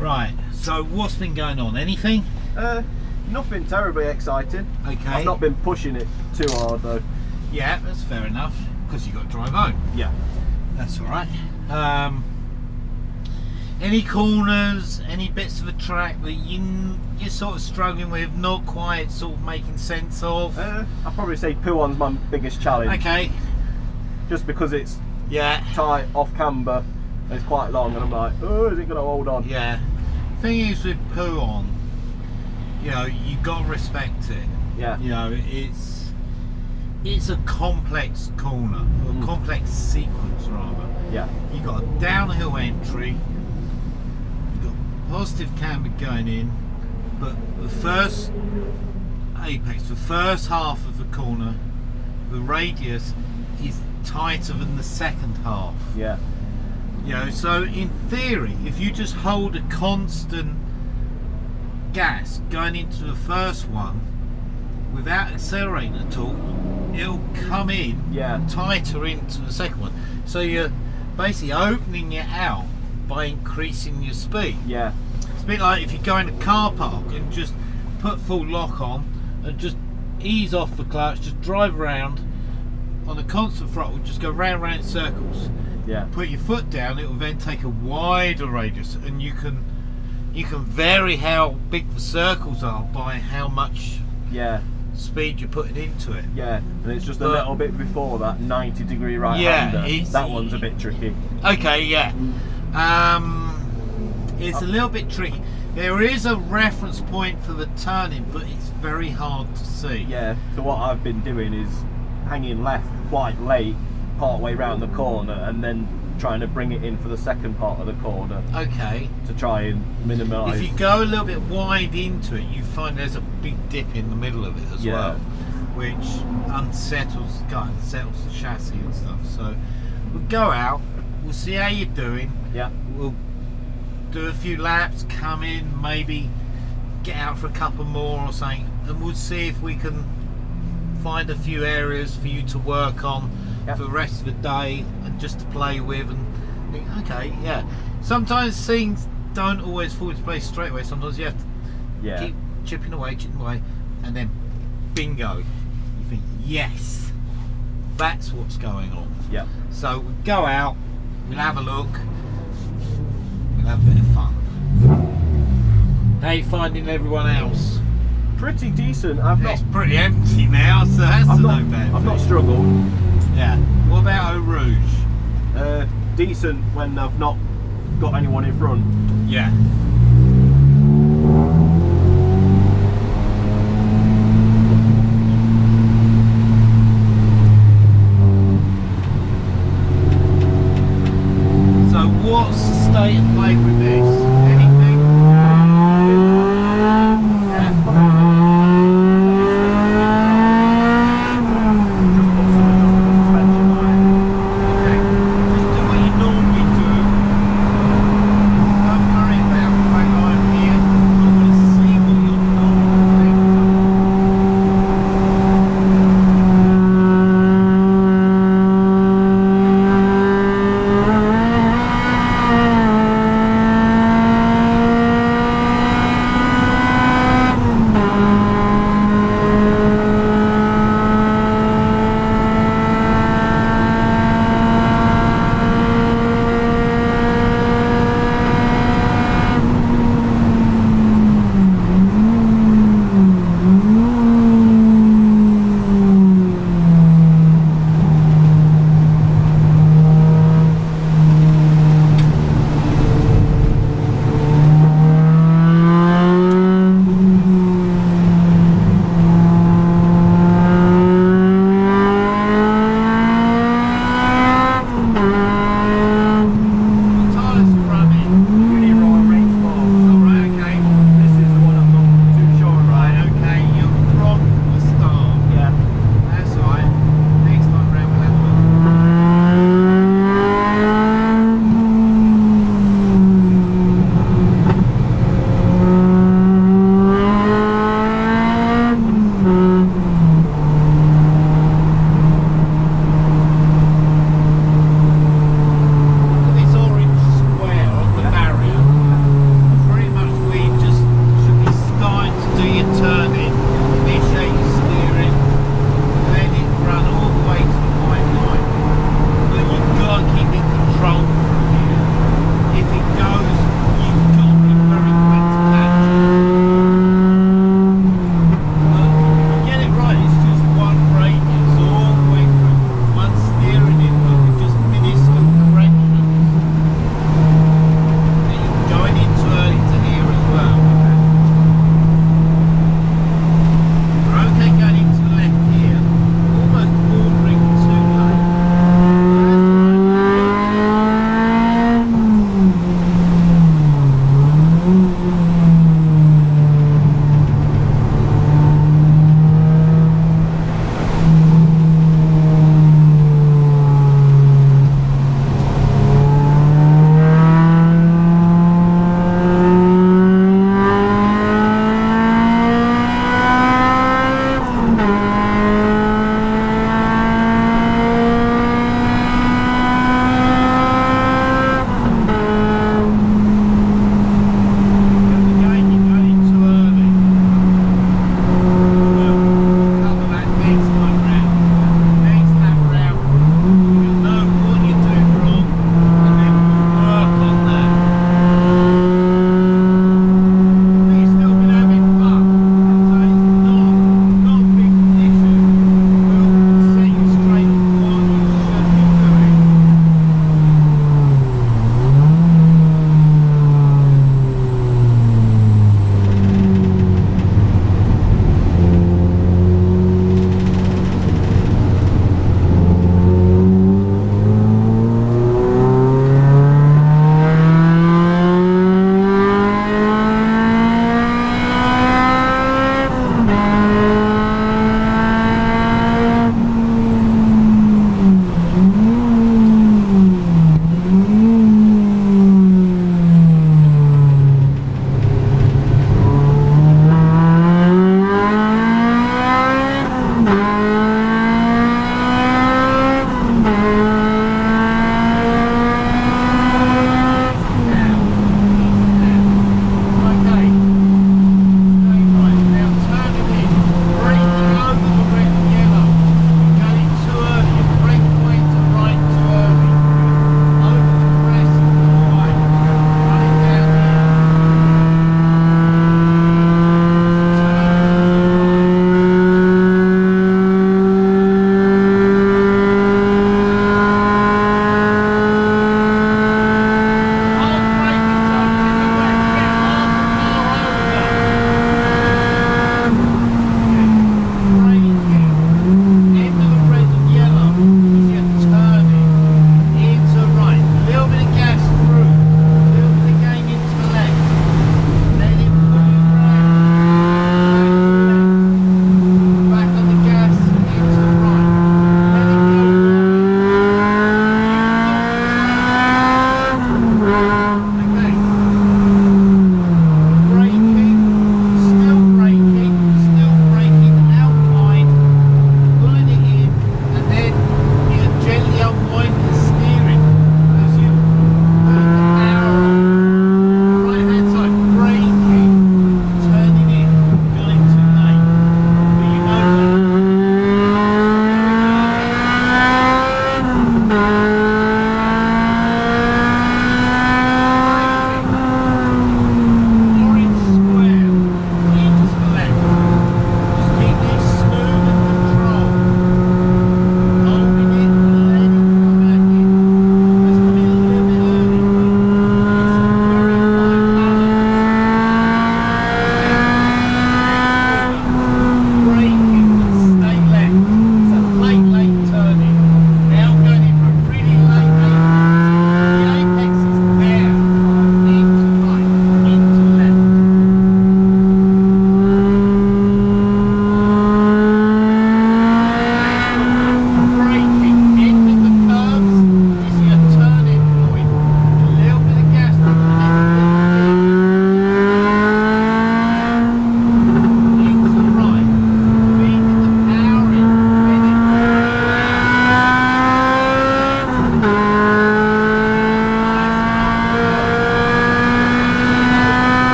Right, so what's been going on? Anything? Nothing terribly exciting. Okay. I've not been pushing it too hard though. Yeah, that's fair enough, because you've got to drive home. Yeah. That's alright. Any corners, any bits of a track that you're sort of struggling with, not quite sort of making sense of? I'll probably say Puon's my biggest challenge. Okay. Just because it's Yeah. tight, off camber, and it's quite long, and I'm like, oh, is it going to hold on? Yeah. Thing is with Puon, you know, you've got to respect it. Yeah. You know, it's a complex corner, a complex sequence rather. Yeah. You've got a downhill entry, you've got positive camber going in, but the first apex, the first half of the corner, the radius is tighter than the second half. Yeah. You know, so in theory, if you just hold a constant gas going into the first one without accelerating at all, it'll come in tighter into the second one. So you're basically opening it out by increasing your speed. Yeah. It's a bit like if you go in a car park and just put full lock on and just ease off the clutch, just drive around on a constant throttle, just go round and round in circles. Yeah. Put your foot down, it will then take a wider radius, and you can vary how big the circles are by how much speed you're putting into it. Yeah, and it's just a little bit before that 90-degree right-hander. That one's a bit tricky. Okay, yeah. It's a little bit tricky. There is a reference point for the turning, but it's very hard to see. Yeah, so what I've been doing is hanging left quite late, part way round the corner, and then trying to bring it in for the second part of the corner. Okay. To try and minimise. If you go a little bit wide into it, you find there's a big dip in the middle of it as well, which unsettles the chassis and stuff. So we'll go out, we'll see how you're doing. Yeah. We'll do a few laps, come in, maybe get out for a couple more or something, and we'll see if we can find a few areas for you to work on for the rest of the day and just to play with and think, okay, yeah. Sometimes things don't always fall into place straight away. Sometimes you have to keep chipping away, and then bingo, you think, yes, that's what's going on. Yeah. So we'll go out, we'll have a look, we'll have a bit of fun. How are you finding everyone else? Pretty decent. It's pretty empty now, so that's no bad. I've not struggled. Yeah. What about Eau Rouge? Decent when I've not got anyone in front. Yeah. So what's the state of play with this?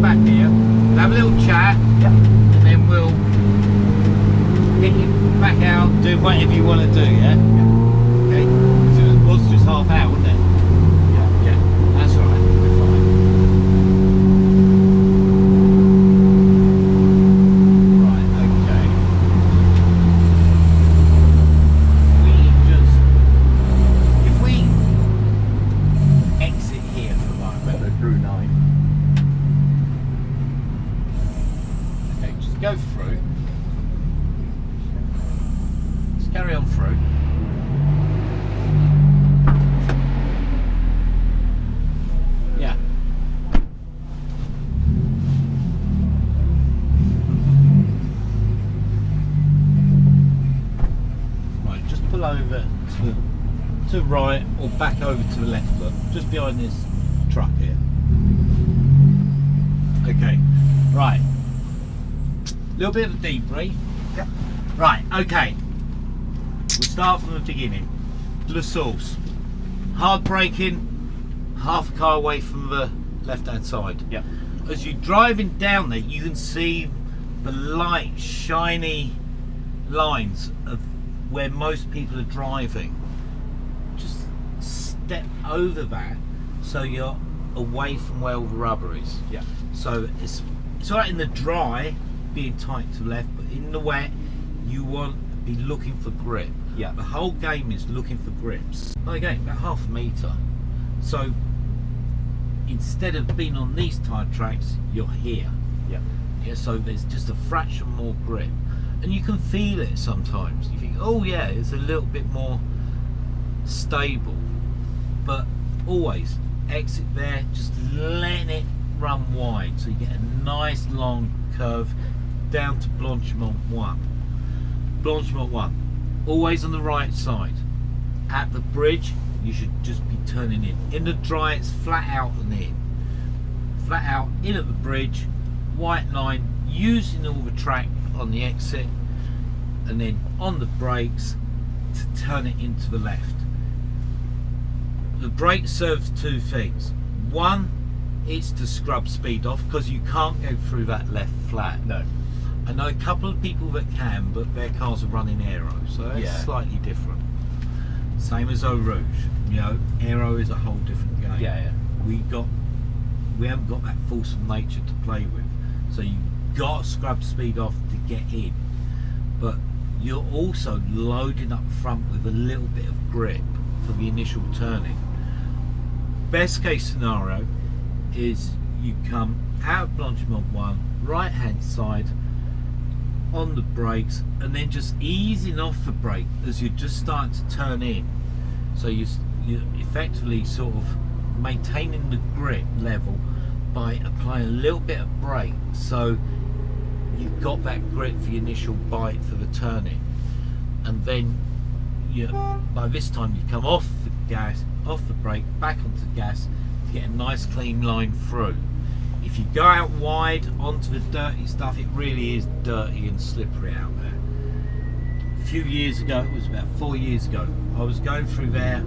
back here, we'll have a little chat, Yep. and then we'll get you back out, do whatever you want to do, yeah? Okay? So it was just half hour, wasn't it? Yeah, that's alright, we're fine. Right, okay. If we exit here for a moment. So through 9. Okay, just go through. Just carry on through. Yeah. Right, just pull over to the right or back over to the left, look, just behind this truck here. Okay, right. Little bit of a debrief. Yep. Right, okay. We'll start from the beginning. The source. Hard braking, half a car away from the left hand side. Yep. As you're driving down there, you can see the light, shiny lines of where most people are driving. Just step over that so you're away from where all the rubber is. Yeah. So it's alright in the dry, being tight to the left, but in the wet, you want to be looking for grip. Yeah. The whole game is looking for grips. Again, about half a metre. So instead of being on these tyre tracks, you're here. Yeah. Yeah, so there's just a fraction more grip. And you can feel it sometimes. You think, oh yeah, it's a little bit more stable. But always exit there, just letting it run wide. So you get a nice long curve down to Blanchimont 1. Blanchimont 1. Always on the right side. At the bridge, you should just be turning in. In the dry, it's flat out and in. Flat out, in at the bridge, white line, using all the track on the exit, and then on the brakes to turn it into the left. The brake serves two things. One, it's to scrub speed off because you can't go through that left flat. No. I know a couple of people that can, but their cars are running aero, so it's slightly different. Same as Eau Rouge, you know, aero is a whole different game. Yeah. We haven't got that force of nature to play with, so you got to scrub speed off to get in, but you're also loading up front with a little bit of grip for the initial turning. Best case scenario is you come out of Blanchimont 1, right hand side, on the brakes, and then just easing off the brake as you're just starting to turn in, so you're effectively sort of maintaining the grip level by applying a little bit of brake, so you've got that grip for the initial bite for the turning, and then by this time you come off the gas, off the brake, back onto the gas to get a nice clean line through. If you go out wide onto the dirty stuff, it really is dirty and slippery out there. A few years ago, it was about 4 years ago, I was going through there,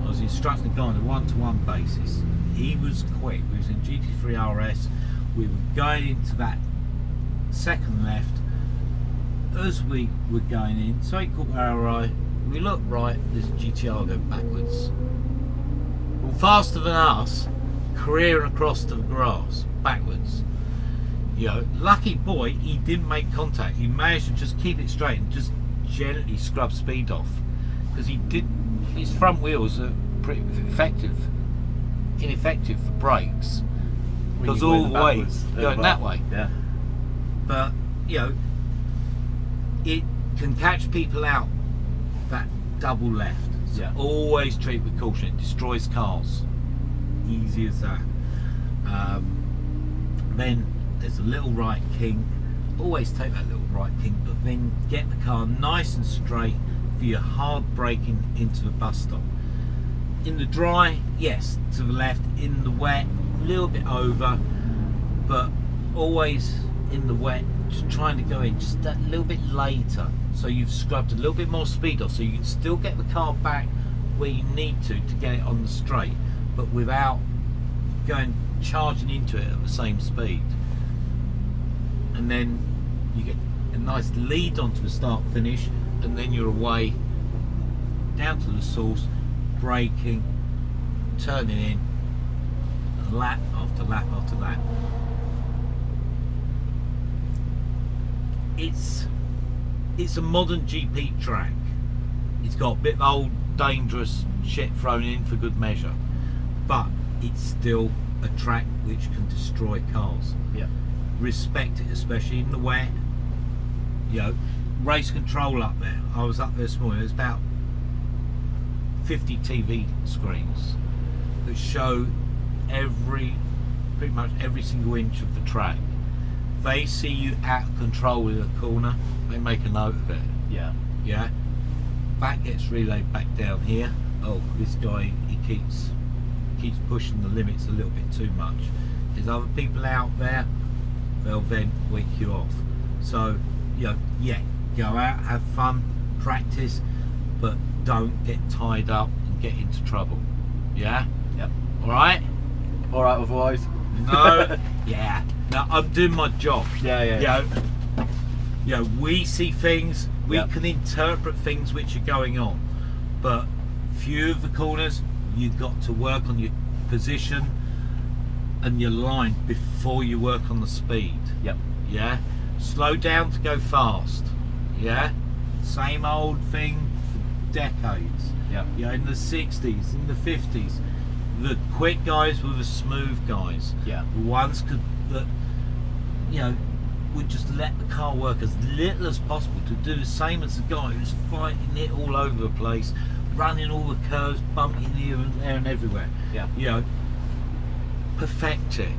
I was instructing a guy on a one-to-one basis. He was quick, we was in GT3 RS, we were going into that second left. As we were going in, so he caught our eye, we looked right, there's a GTR going backwards. Faster than us, careering across to the grass, backwards. You know, lucky boy, he didn't make contact. He managed to just keep it straight and just gently scrub speed off. Because his front wheels are pretty ineffective for brakes. Because all the way going that way. Yeah. But, you know, it can catch people out that double left. So always treat with caution. It destroys cars. Easy as that. Then there's a little right kink. Always take that little right kink, but then get the car nice and straight for your hard braking into the bus stop. In the dry, yes, to the left. In the wet, a little bit over, but always in the wet, just trying to go in just that little bit later, so you've scrubbed a little bit more speed off, so you can still get the car back where you need to get it on the straight, but without going charging into it at the same speed, and then you get a nice lead onto the start finish, and then you're away down to the source, braking, turning in, lap after lap after lap. It's a modern GP track. It's got a bit of old dangerous shit thrown in for good measure, but it's still a track which can destroy cars. Yeah. Respect it, especially in the wet. You know, race control up there. I was up there this morning. There's about 50 TV screens that show pretty much every single inch of the track. They see you out of control in a corner, they make a note of it. Yeah. Yeah. That gets relayed back down here. Oh, this guy, he keeps pushing the limits a little bit too much. There's other people out there, they'll then wake you off. So, you know, yeah, go out, have fun, practice, but don't get tied up and get into trouble. Yeah? Yep. Alright? Alright otherwise? No. Yeah. No, I'm doing my job. Yeah. You know, we see things, we Yep. can interpret things which are going on, but few of the corners, you've got to work on your position and your line before you work on the speed. Yep. Yeah. Slow down to go fast. Yeah. Same old thing for decades. Yep. Yeah. In the 60s, in the 50s, the quick guys were the smooth guys. Yeah. The ones that, you know, would just let the car work as little as possible to do the same as the guy who's fighting it all over the place, running all the curves, bumping here and there and everywhere. Yeah. You know, perfect it.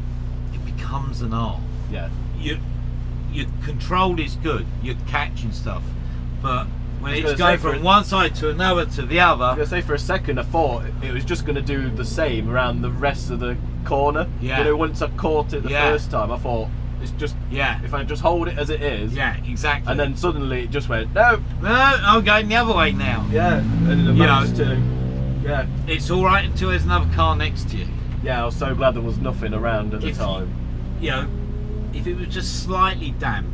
It becomes an art. Yeah. Your control is good. You're catching stuff, but when it's gonna going say from one side to another to the I was other, gonna say, for a second I thought it was just gonna do the same around the rest of the corner. Yeah. You know, once I caught it the Yeah. first time, I thought it's just, yeah, if I just hold it as it is. yeah, exactly. And then suddenly it just went, no. no, I'm going the other way now. Yeah. And then I managed to. Yeah. It's all right until there's another car next to you. Yeah, I was so glad there was nothing around at the time. You know, if it was just slightly damp,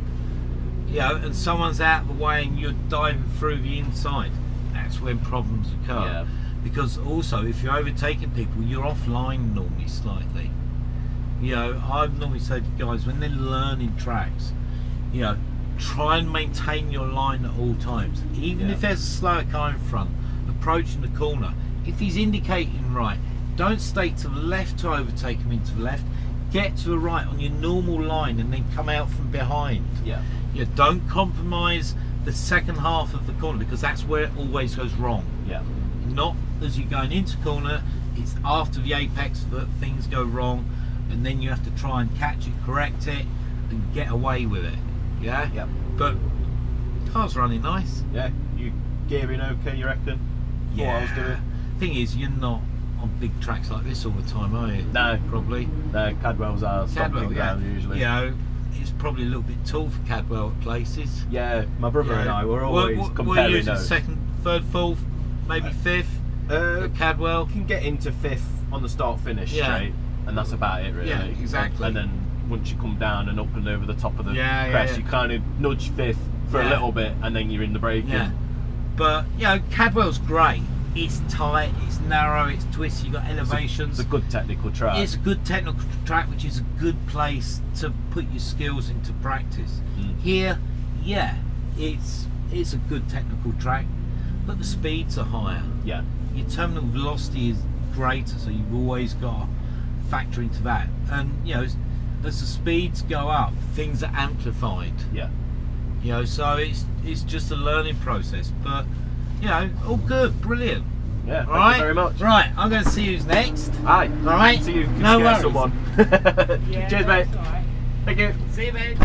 you know, and someone's out of the way and you're diving through the inside, that's when problems occur. Yeah. Because also, if you're overtaking people, you're offline normally slightly. You know, I normally say to guys, when they're learning tracks, you know, try and maintain your line at all times. Even if there's a slower car in front, approaching the corner, if he's indicating right, don't stay to the left to overtake him into the left. Get to the right on your normal line and then come out from behind. Yeah. Yeah, don't compromise the second half of the corner, because that's where it always goes wrong. Yeah. Not as you're going into corner, it's after the apex that things go wrong, and then you have to try and catch it, correct it, and get away with it. Yeah? Yeah. But car's running nice. Yeah. You gearing okay, you reckon? Yeah. What I was doing? Thing is, you're not on big tracks like this all the time, are you? No. Probably. No, Cadwell's our stopping ground usually. You know, it's probably a little bit tall for Cadwell at places. Yeah, my brother and I were always comparing what are you using, notes. second, third, fourth, maybe fifth at Cadwell? You can get into fifth on the start finish straight, and that's about it really. Yeah, exactly. And then once you come down and up and over the top of the crest, you kind of nudge fifth for a little bit, and then you're in the braking. Yeah. But, you know, Cadwell's great. It's tight, it's narrow, it's twisty, you've got elevations. It's a good technical track. It's a good technical track, which is a good place to put your skills into practice. Here, yeah, it's a good technical track, but the speeds are higher. Yeah. Your terminal velocity is greater, so you've always got to factor into that. And, you know, as the speeds go up, things are amplified. Yeah. You know, so it's just a learning process. But, you know, all good, brilliant. Yeah, all thank you very much. Right, I'm going to see who's next. Aye. All right. See you can No scare worries. someone. Yeah, Cheers, mate. that's all right. Thank you. See you, mate.